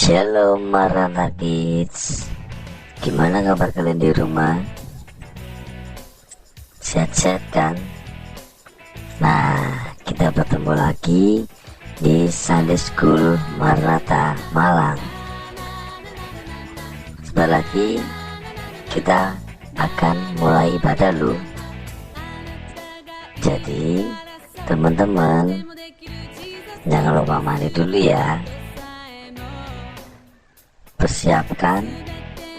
Shalom Maranatha Kids. Gimana kabar kalian di rumah? Sehat-sehat kan? Nah, kita bertemu lagi di Sunday School Maranatha Malang. Sebentar lagi kita akan mulai ibadah loh. Jadi teman-teman jangan lupa mandi dulu ya. Persiapkan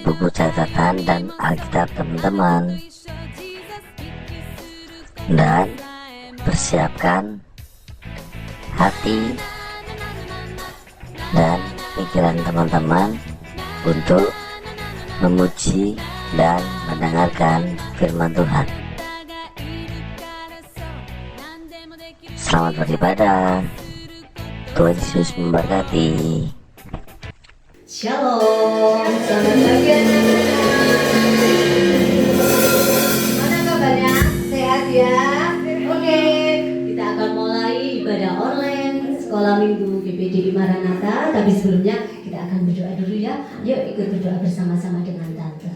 buku catatan dan Alkitab teman-teman, dan persiapkan hati dan pikiran teman-teman untuk memuji dan mendengarkan firman Tuhan. Selamat beribadah. Tuhan Yesus memberkati. Shalom, selamat pagi anak-anak. Mana kabarnya? Sehat ya? Oke, kita akan mulai ibadah online Sekolah Minggu GPDI Maranatha. Tapi sebelumnya kita akan berdoa dulu ya. Yuk ikut berdoa bersama-sama dengan Tante.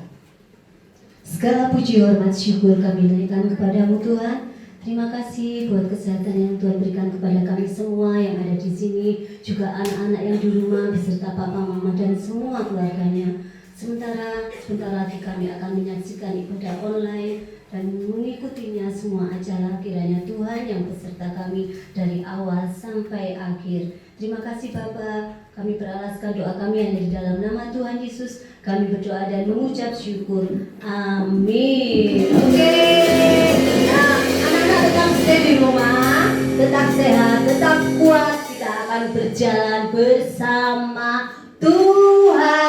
Segala puji, hormat, syukur kami naikkan kepadamu Tuhan. Terima kasih buat kesehatan yang Tuhan berikan kepada kami semua yang ada di sini, juga anak-anak yang di rumah beserta papa, mama dan semua keluarganya. Sebentar lagi kami akan menyaksikan ibadah online dan mengikutinya semua acara. Kiranya Tuhan yang beserta kami dari awal sampai akhir. Terima kasih Bapa. Kami beralaskan doa kami hanya di dalam nama Tuhan Yesus. Kami berdoa dan mengucap syukur. Amin. Oke. Nah, anak-anak tetap stay di rumah, tetap sehat, tetap kuat. Kita akan berjalan bersama Tuhan.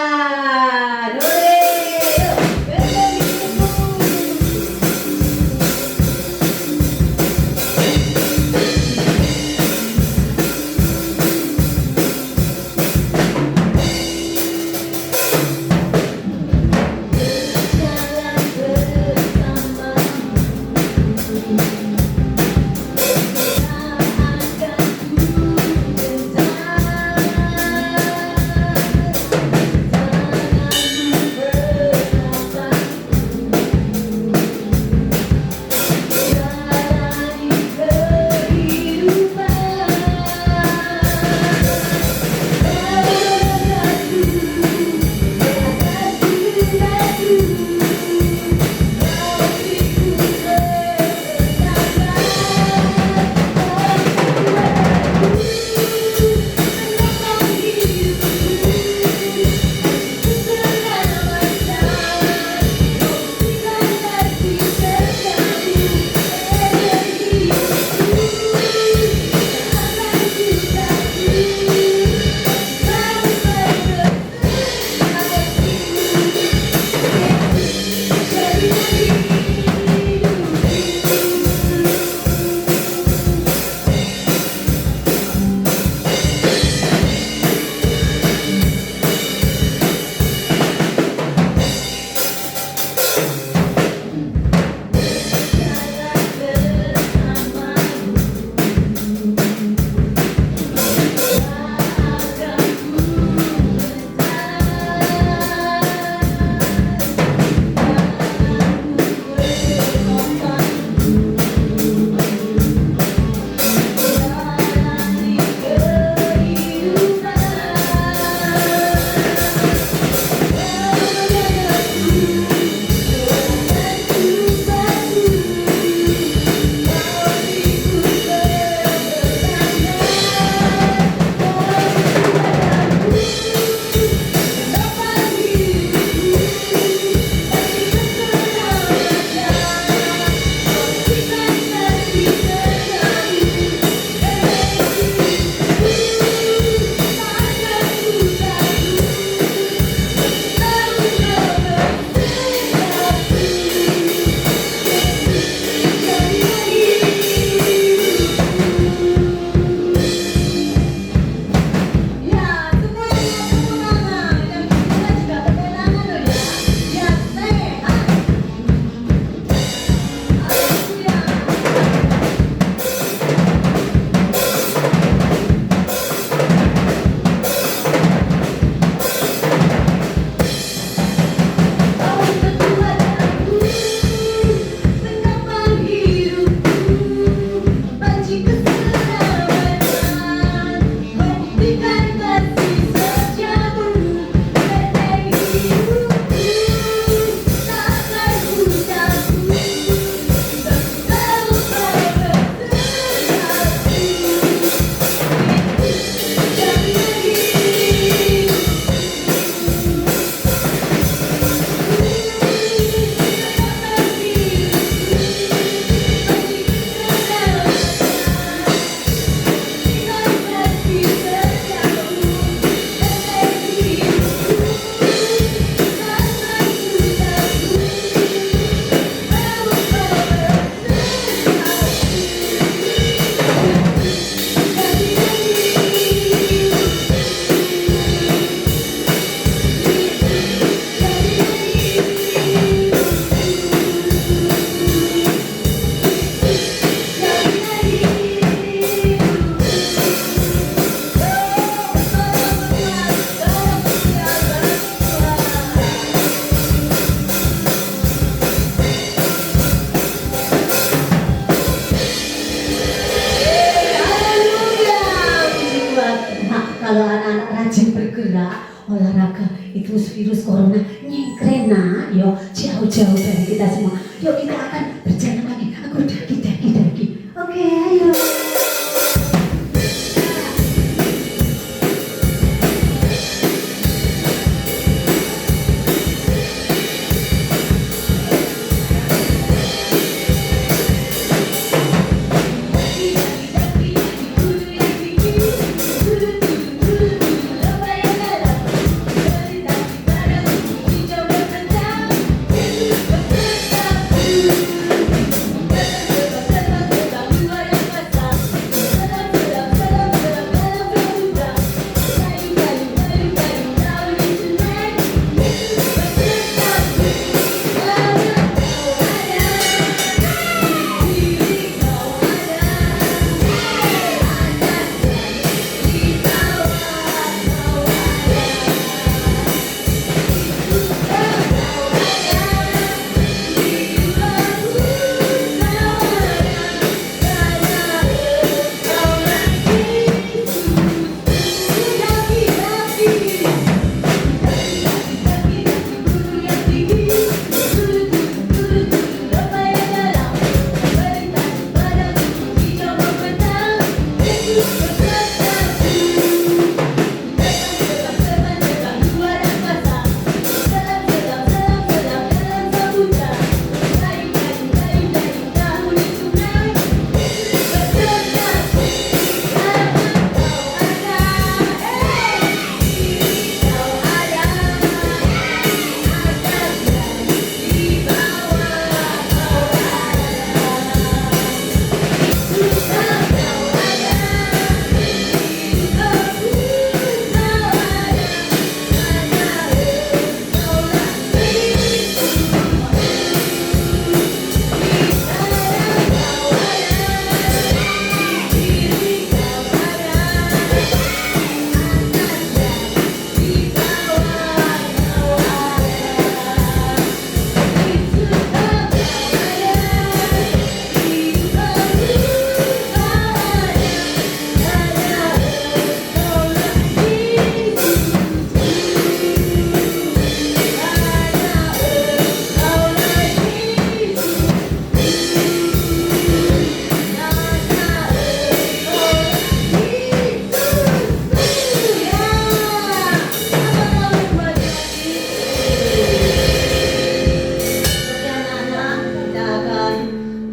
kalau anak-anak rajin bergerak, olahraga, itu virus corona nyingkrena, yo jauh-jauh dari kita semua. Yuk kita akan berjalan lagi. Aku daki. Oke, ayo.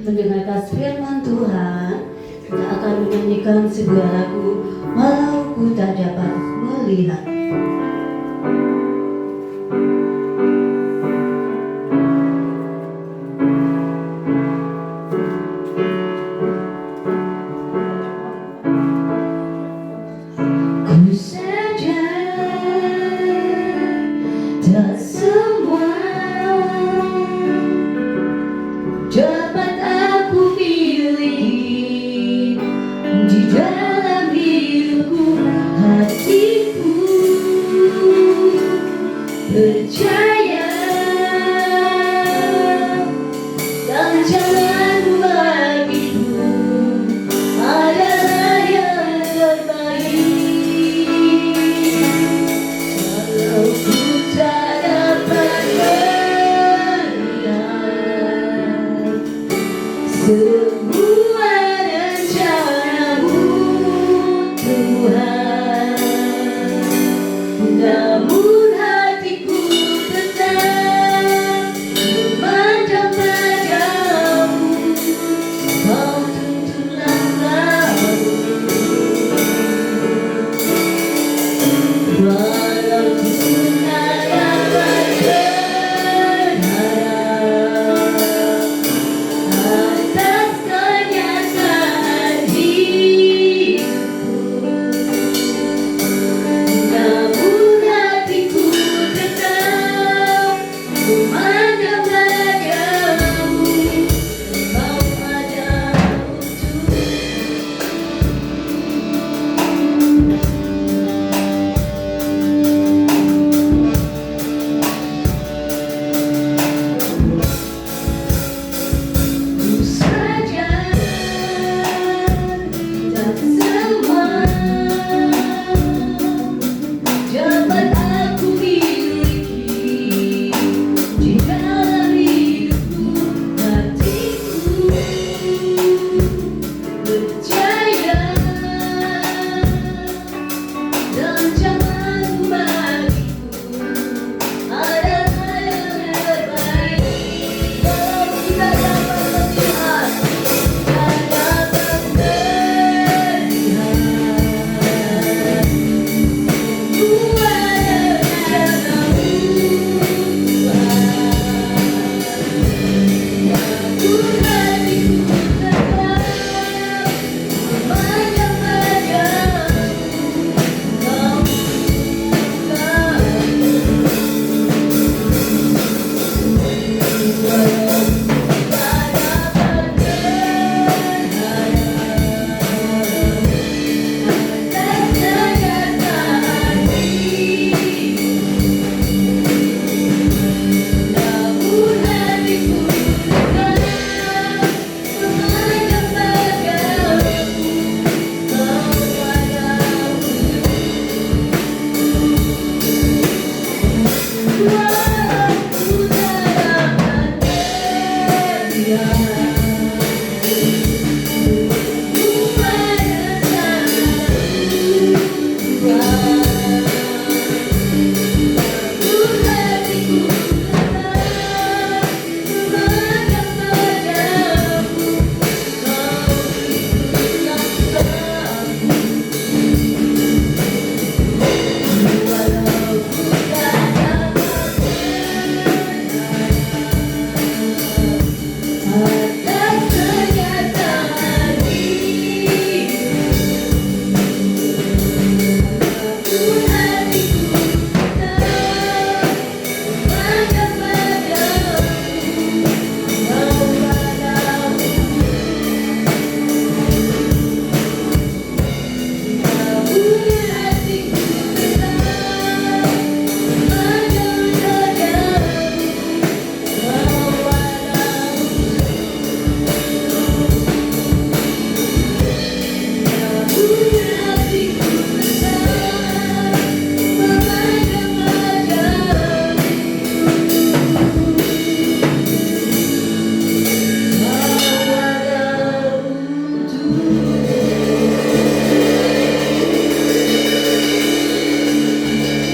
Mendengarkan firman Tuhan, kita akan menyanyikan sebuah lagu Walau Ku Tak Dapat Melihat. Ku sadar tak semua dapat aku miliki di dalam hidupku, hatiku.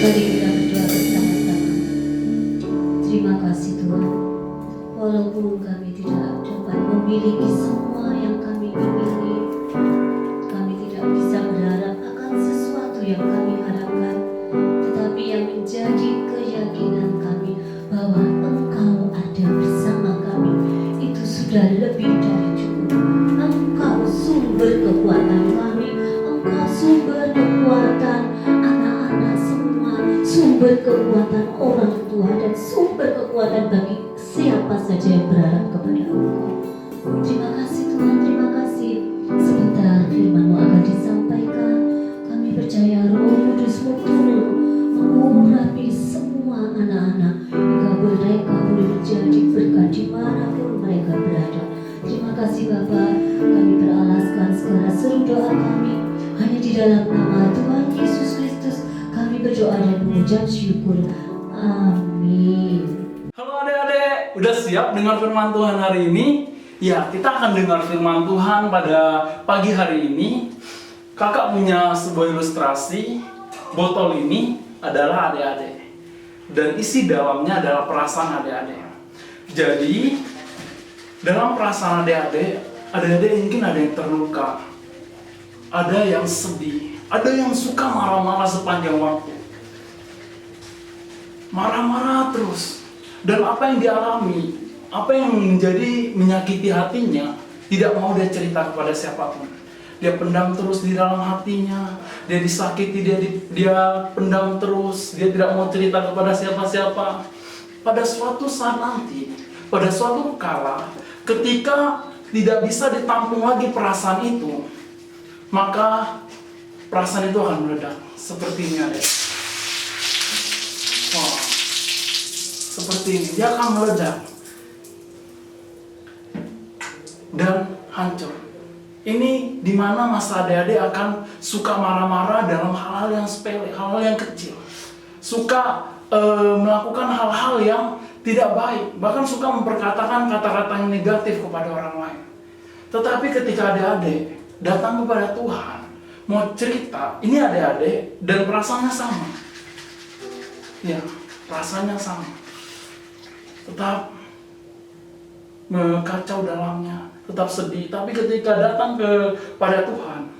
Mari kita berdoa bersama-sama. Terima kasih Tuhan. Walaupun kami tidak dapat memiliki semua yang kami ingini, kami tidak bisa berharap akan sesuatu yang kami harapkan, tetapi yang menjadi keyakinan kami bahwa Engkau ada bersama kami, itu sudah lebih dari cukup. Engkau sumber kekuatan kami, Engkau sumber kekuatan anak-anak semua, sumber kekuatan orang tua, dan sumber kekuatan bagi siapa saja yang berharap kepada Engkau. Terima kasih Tuhan, terima kasih. Sebentar firman-Mu akan disampaikan. Kami percaya Roh Kudus-Mu turun mengurapi semua anak-anak hingga mereka boleh menjadi berkat dimanapun mereka berada. Terima kasih Bapa. Kami beralaskan segala seru doa kami hanya di dalam nama Tuhan Yesus Kristus. Kami berdoa dan mengucap syukur. Amin. Halo adik-adik, udah siap dengar firman Tuhan hari ini? Ya, kita akan dengar firman Tuhan pada pagi hari ini. Kakak punya sebuah ilustrasi. Botol ini adalah adik-adik, dan isi dalamnya adalah perasaan adik-adik. Jadi, dalam perasaan adik-adik, adik-adik mungkin ada yang terluka, ada yang sedih, ada yang suka marah-marah sepanjang waktu, marah-marah terus. Dan apa yang dialami, apa yang menjadi menyakiti hatinya, tidak mau dia cerita kepada siapapun. Dia pendam terus di dalam hatinya, dia disakiti, dia pendam terus, dia tidak mau cerita kepada siapa-siapa. Pada suatu saat nanti, pada suatu kala, ketika tidak bisa ditampung lagi perasaan itu, maka perasaan itu akan meledak. Seperti ini adik. Wow. Seperti ini, dia akan meledak dan hancur. Ini dimana masa adik-adik akan suka marah-marah dalam hal-hal yang sepele, hal-hal yang kecil. Suka melakukan hal-hal yang tidak baik, bahkan suka memperkatakan kata-kata yang negatif kepada orang lain. Tetapi ketika adik-adik datang kepada Tuhan, mau cerita, ini adik-adik dan perasaannya sama. Ya, perasaannya sama. Tetap kacau dalamnya, tetap sedih. Tapi ketika datang kepada Tuhan,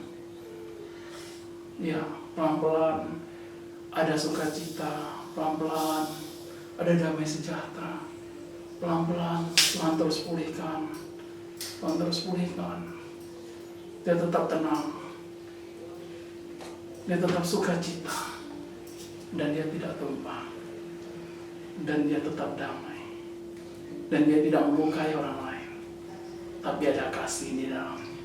ya pelan-pelan ada sukacita, pelan-pelan ada damai sejahtera, pelan-pelan Tuhan terus pulihkan, Tuhan terus pulihkan. Dia tetap tenang, dia tetap sukacita, dan dia tidak tumpah, dan dia tetap damai, dan dia tidak melukai orang lain, tapi ada kasih di dalamnya.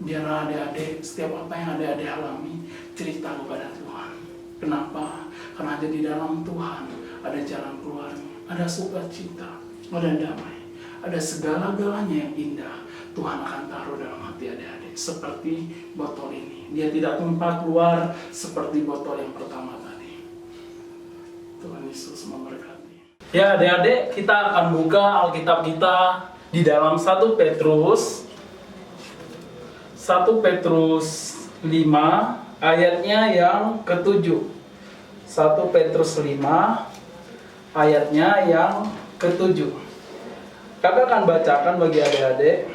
Biarlah adik-adik, setiap apa yang adik-adik alami, cerita kepada Tuhan. Kenapa? Karena hanya di dalam Tuhan ada jalan keluarnya, ada sukacita, ada damai, ada segala-galanya yang indah. Tuhan akan taruh dalam hati adik-adik, seperti botol ini. Dia tidak tumpah keluar seperti botol yang pertama tadi. Tuhan Yesus memberkati. Ya adik-adik, kita akan buka Alkitab kita di dalam 1 Petrus 5 ayatnya yang ke-7. 1 Petrus 5 ayatnya yang ke-7. Kakak akan bacakan bagi adik-adik.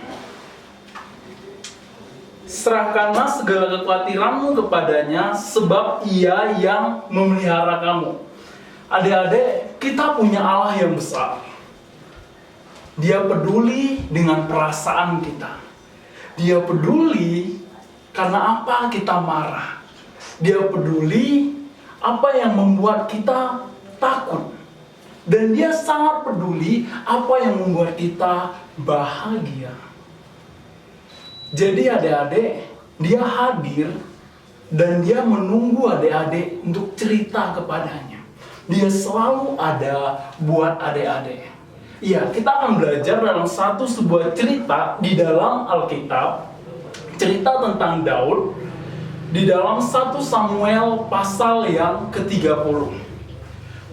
Serahkanlah segala kekhawatiranmu kepadanya, sebab Ia yang memelihara kamu. Adik-adik, kita punya Allah yang besar. Dia peduli dengan perasaan kita. Dia peduli karena apa kita marah. Dia peduli apa yang membuat kita takut. Dan dia sangat peduli apa yang membuat kita bahagia. Jadi adik-adik, dia hadir dan dia menunggu adik-adik untuk cerita kepadanya. Dia selalu ada buat adik-adik. Iya, kita akan belajar dalam sebuah cerita di dalam Alkitab. Cerita tentang Daud di dalam 1 Samuel pasal yang ke-30.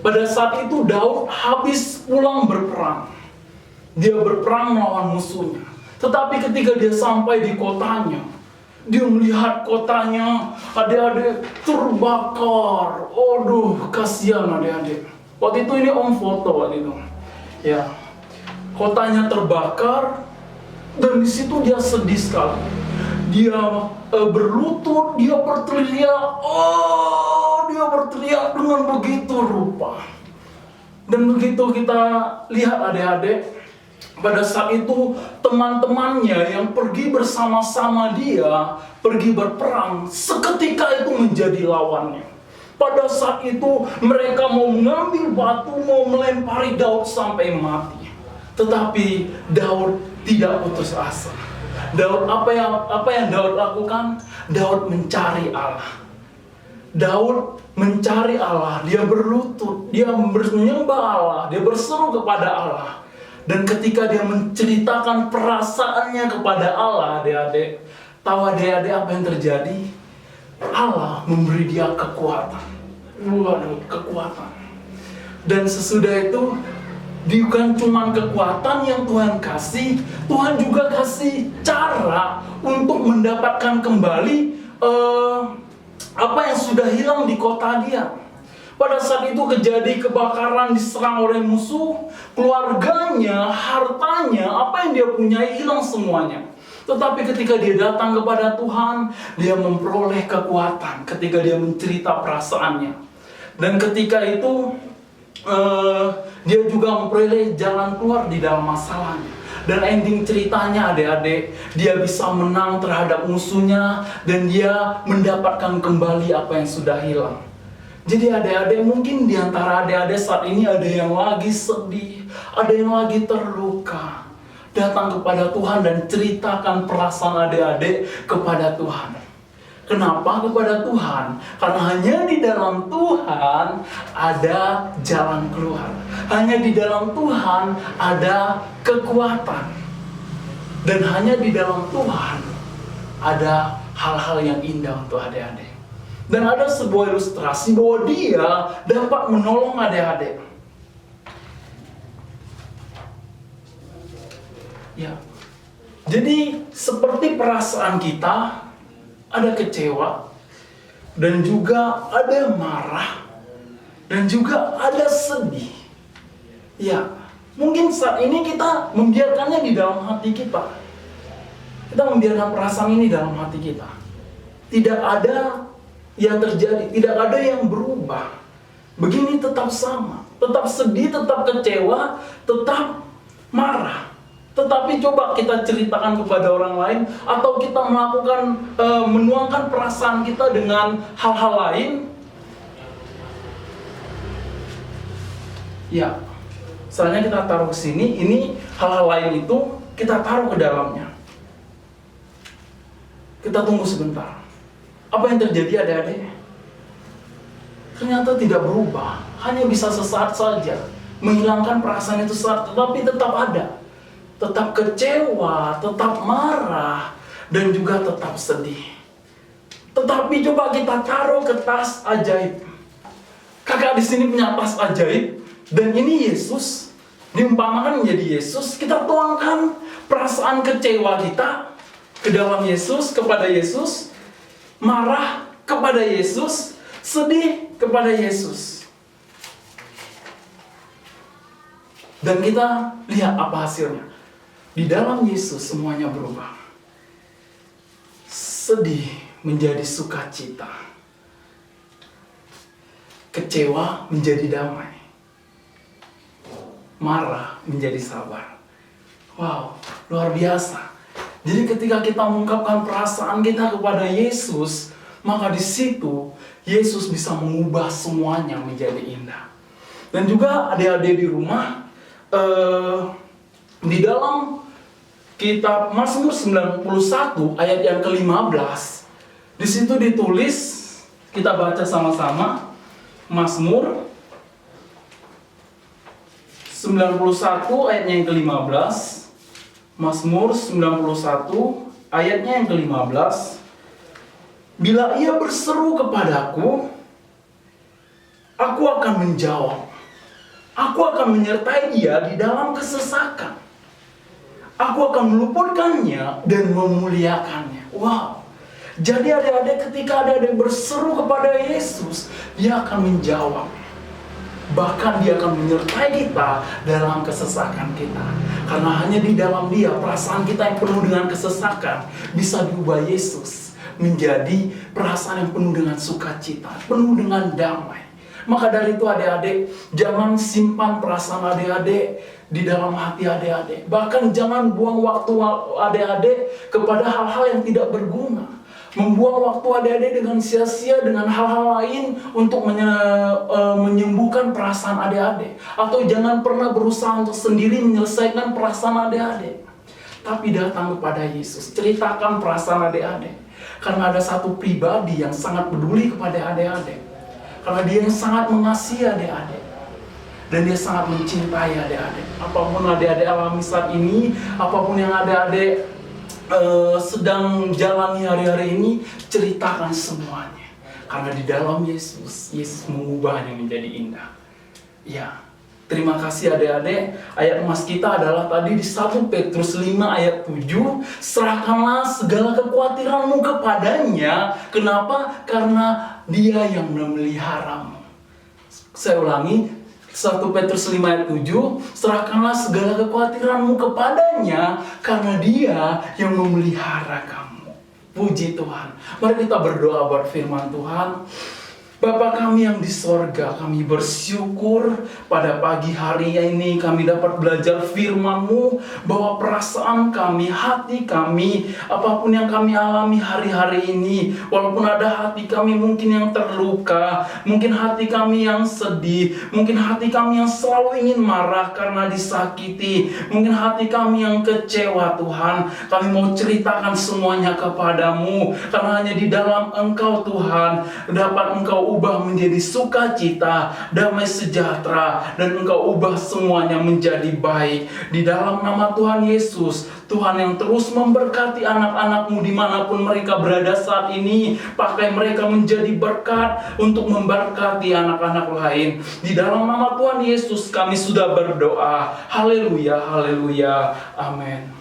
Pada saat itu Daud habis pulang berperang. Dia berperang melawan musuhnya. Tetapi ketika dia sampai di kotanya, Dia melihat kotanya, adik-adik terbakar. Aduh, kasihan adik-adik. Waktu itu ini om foto waktu itu. Ya, kotanya terbakar dan di situ dia sedih sekali. Dia berlutut, dia berteriak. Oh, dia berteriak dengan begitu rupa. Dan begitu kita lihat adik-adik, pada saat itu teman-temannya yang pergi bersama-sama dia pergi berperang seketika itu menjadi lawannya. Pada saat itu mereka mau mengambil batu, mau melempari Daud sampai mati. Tetapi Daud tidak putus asa. Daud apa yang Daud lakukan? Daud mencari Allah. Daud mencari Allah, dia berlutut, dia menyembah Allah, dia berseru kepada Allah. Dan ketika dia menceritakan perasaannya kepada Allah, adik-adik, tahu adik-adik apa yang terjadi? Allah memberi dia kekuatan. Waduh, kekuatan. Dan sesudah itu, bukan cuma kekuatan yang Tuhan kasih, Tuhan juga kasih cara untuk mendapatkan kembali apa yang sudah hilang di kota dia. Pada saat itu kejadi kebakaran, diserang oleh musuh, keluarganya, hartanya, apa yang dia punyai hilang semuanya. Tetapi ketika dia datang kepada Tuhan, dia memperoleh kekuatan ketika dia mencerita perasaannya. Dan ketika itu dia juga memperoleh jalan keluar di dalam masalahnya. Dan ending ceritanya adik-adik, dia bisa menang terhadap musuhnya dan dia mendapatkan kembali apa yang sudah hilang. Jadi adik-adik, mungkin di antara adik-adik saat ini ada yang lagi sedih, ada yang lagi terluka. Datang kepada Tuhan dan ceritakan perasaan adik-adik kepada Tuhan. Kenapa kepada Tuhan? Karena hanya di dalam Tuhan ada jalan keluar. Hanya di dalam Tuhan ada kekuatan. Dan hanya di dalam Tuhan ada hal-hal yang indah untuk adik-adik. Dan ada sebuah ilustrasi bahwa dia dapat menolong adik-adik. Ya. Jadi seperti perasaan kita, ada kecewa, dan juga ada marah, dan juga ada sedih. Ya, mungkin saat ini kita membiarkannya di dalam hati kita. Kita membiarkan perasaan ini dalam hati kita. Tidak ada yang terjadi, tidak ada yang berubah. Begini tetap sama, tetap sedih, tetap kecewa, tetap marah. Tetapi coba kita ceritakan kepada orang lain, atau kita melakukan menuangkan perasaan kita dengan hal-hal lain. Ya, soalnya kita taruh ke sini, ini hal-hal lain itu kita taruh ke dalamnya. Kita tunggu sebentar. Apa yang terjadi adik-adik? Ternyata tidak berubah, hanya bisa sesaat saja menghilangkan perasaan itu saat, tetapi tetap ada. Tetap kecewa, tetap marah, dan juga tetap sedih. Tetapi coba kita taruh ke tas ajaib. Kakak di sini punya tas ajaib, dan ini Yesus. Diumpamakan menjadi Yesus. Kita tuangkan perasaan kecewa kita ke dalam Yesus, kepada Yesus, marah kepada Yesus, sedih kepada Yesus. Dan kita lihat apa hasilnya. Di dalam Yesus semuanya berubah. Sedih menjadi sukacita. Kecewa menjadi damai. Marah menjadi sabar. Wow, luar biasa. Jadi ketika kita mengungkapkan perasaan kita kepada Yesus, maka di situ Yesus bisa mengubah semuanya menjadi indah. Dan juga adik-adik di rumah, di dalam kitab Mazmur 91 ayat yang ke-15, di situ ditulis, kita baca sama-sama, Mazmur 91 ayatnya yang ke-15. Mazmur 91 ayatnya yang ke-15. Bila ia berseru kepadaku, aku akan menjawab. Aku akan menyertai dia di dalam kesesakan. Aku akan meluputkannya dan memuliakannya. Wow. Jadi adik-adik, ketika adik-adik berseru kepada Yesus, dia akan menjawab. Bahkan dia akan menyertai kita dalam kesesakan kita. Karena hanya di dalam dia, perasaan kita yang penuh dengan kesesakan bisa diubah Yesus menjadi perasaan yang penuh dengan sukacita, penuh dengan damai. Maka dari itu adik-adik, jangan simpan perasaan adik-adik di dalam hati adik-adik. Bahkan jangan buang waktu adik-adik kepada hal-hal yang tidak berguna. Membuang waktu adik-adik dengan sia-sia dengan hal-hal lain untuk menyembuhkan perasaan adik-adik. Atau jangan pernah berusaha untuk sendiri menyelesaikan perasaan adik-adik. Tapi datang kepada Yesus, ceritakan perasaan adik-adik. Karena ada satu pribadi yang sangat peduli kepada adik-adik. Karena dia yang sangat mengasihi adik-adik. Dan dia sangat mencintai adik-adik. Apapun adik-adik alami saat ini, apapun yang adik-adik sedang jalani hari-hari ini, ceritakan semuanya. Karena di dalam Yesus mengubahnya menjadi indah. Ya, terima kasih adik-adik. Ayat emas kita adalah tadi di 1 Petrus 5 ayat 7. Serahkanlah segala kekhawatiranmu kepadanya. Kenapa? Karena dia yang memeliharamu. Saya ulangi, 1 Petrus 5 ayat 7, serahkanlah segala kekhawatiranmu kepadanya, karena dia yang memelihara kamu. Puji Tuhan. Mari kita berdoa buat firman Tuhan. Bapa kami yang di sorga, kami bersyukur pada pagi hari ini kami dapat belajar firman-Mu, bahwa perasaan kami, hati kami, apapun yang kami alami hari-hari ini, walaupun ada hati kami mungkin yang terluka, mungkin hati kami yang sedih, mungkin hati kami yang selalu ingin marah karena disakiti, mungkin hati kami yang kecewa Tuhan, kami mau ceritakan semuanya kepadamu, karena hanya di dalam Engkau Tuhan, dapat Engkau ubah menjadi sukacita, damai sejahtera, dan Engkau ubah semuanya menjadi baik. Di dalam nama Tuhan Yesus, Tuhan yang terus memberkati anak-anak-Mu dimanapun mereka berada saat ini. Pakai mereka menjadi berkat untuk memberkati anak-anak lain. Di dalam nama Tuhan Yesus kami sudah berdoa. Haleluya, haleluya, amin.